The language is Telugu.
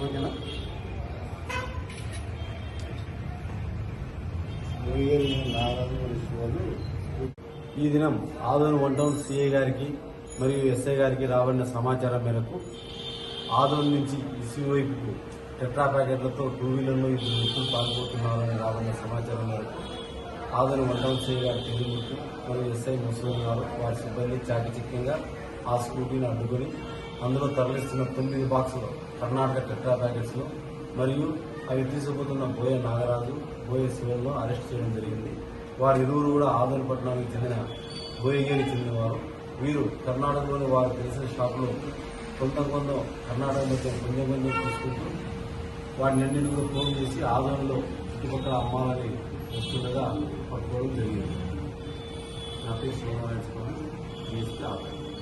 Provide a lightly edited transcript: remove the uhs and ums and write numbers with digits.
ఓకేనా? ఈ దినం ఆదోని 1 టౌన్ సిఐ గారికి మరియు ఎస్ఐ గారికి రాబడిన సమాచారం మేరకు ఆదోని నుంచి ఇసుక వైపుకు టెట్రా ప్యాకెట్లతో 2 వీలర్లో 2 వ్యక్తులు పాల్గొతున్నారని రాబడిన సమాచారం మేరకు ఆదోని 1 టౌన్ సిఐ గారి తెలియమూర్తి మరియు ఎస్ఐ ముస్లిం గారు వారి సిబ్బంది చాకచక్యంగా ఆ స్కూటీని అడ్డుకొని అందులో తరలిస్తున్న 9 బాక్సులు కర్ణాటక టెట్రా ప్యాకెట్స్ను మరియు అవి తీసుకుపోతున్న బోయ నాగరాజు, బోయ శివన్ను అరెస్ట్ చేయడం జరిగింది. వారి ఇరువురు కూడా ఆదోని పట్టణానికి చెందిన బోయగేరికి చెందినవారు. వీరు కర్ణాటకలోని వారు తెలిసిన షాపులో కొంత కర్ణాటక మధ్య కొంచెం తీసుకుంటూ వాటినన్నింటి కూడా ఫోన్ చేసి ఆదోనిలో చుట్టుపక్కల అమ్మాలని వస్తుండగా పట్టుకోవడం జరిగింది. నా పేరు శ్రీనివాస, ఆదోని.